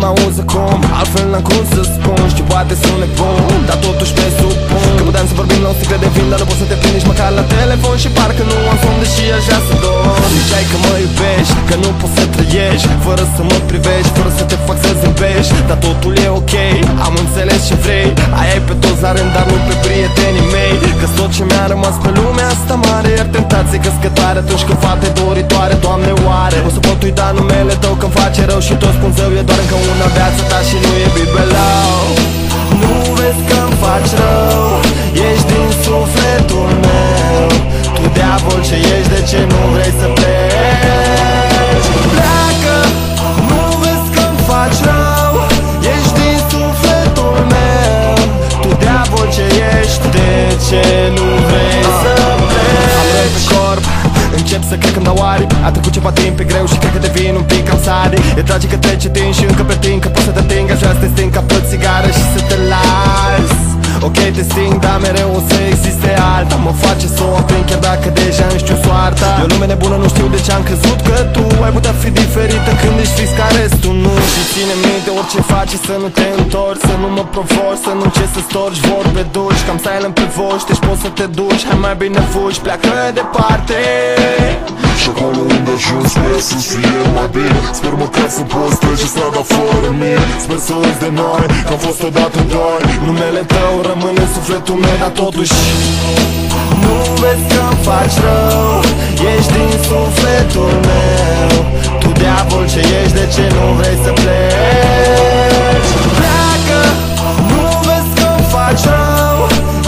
mă auză cum, altfel n-am cum să spun. Știu, poate sunt nebun, dar totuși te supun. Că puteam să vorbim la un sticlă de vin, dar nu pot să te prind nici măcar la telefon. Și parcă nu am somn, deși aș vrea să dorm. Ziceai că mă iubești, că nu poți să trăiești fără să mă privești, fără să te fac să zâmbești. Dar totul e ok, am înțeles ce vrei. Ai pe toți la rând, dar nu pe prietenii mei. Că tot ce mi-a rămas pe lumea asta mare, iar tentație căscătoare atunci când fate doritoare. Doamne, oare o să pot uita numele tău când face rău și tot spun zău? E doar încă una viața ta și nu e bibelau. Nu vezi că-mi faci rău, ești din sufletul meu. Tu diavol ce ești, de ce nu vrei să pleci? Pleacă, nu vezi că-mi faci rău, ești din sufletul meu. Tu diavol ce ești, de ce nu vrei să pleci? Am rău pe corp, încep să cred că-mi dau aripi. A trecut ceva timp, e greu și cred că devin un pic cam sadic. E tragic că trece timp și încă pretind că poți să te ating. Aș vrea să te sting ca pe o țigară și să te las. Ok, te sting, dar mereu o să existe alta. Mă face să o aprind chiar dacă deja îmi știu soarta. E o lume nebună, nu știu de ce am crezut că tu ai putea fi diferită când ești fix ca restul. Nu, și ține minte orice faci să nu te întorci, să nu mă provoci, să nu încerci să storci vorbe dulci. Cam silent pe voci, deci poți să te duci. Hai mai bine fugi, pleacă departe. Și acolo unde ajungi, sper să fie mai bine. Sper măcar să poți trece strada fără mine. Sper să râzi de noi, că am fost odată doi. Numele tău rămâne în sufletul meu, dar totuși nu vezi că-mi faci rău, ești din sufletul meu. Tu diavol ce ești, de ce nu vrei să pleci? Pleacă, nu vezi că-mi faci rău,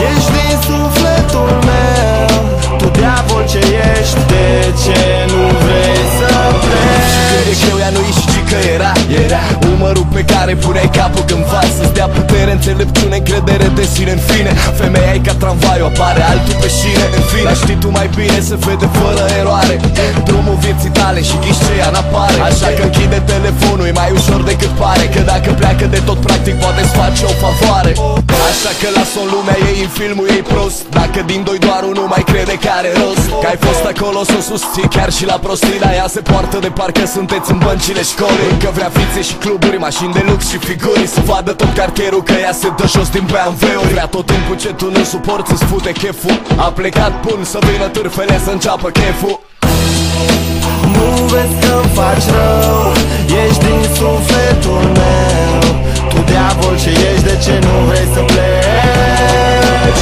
ești din sufletul meu. Tu diavol ce ești, de ce nu vrei să pleci? Și când e greu ea nu ești și că era umărul pe care puneai capul când faci să-ți dea putere, înțelepciune, încredere de sine. În fine, femeia e ca tramvaiul, apare altul pe șine. În fine, dar știi tu mai bine, se vede fără eroare drumul vieții tale și ghișceia n-apare. Așa că închide telefonul, e mai ușor decât pare. Că dacă pleacă de tot practic poate-ți face o favoare. Așa că lasă-o în lumea ei, în filmul ei prost. Dacă din doi doar unul mai crede că are rost. Că ai fost acolo să o susții chiar și la prostii, dar ea se poartă de parcă sunteți în băncile școlii. Încă vrea fițe și cluburi, mașini de lux și figuri. Să vadă tot cartierul că ea se dă jos din BMW-uri. Vrea tot timpul ce tu nu suporți, îți fute cheful. A plecat pun să vină târfele să înceapă cheful. Nu vezi că-mi faci rău, ești din sufletul meu. Tu diavol ce ești, de ce nu vrei să pleci?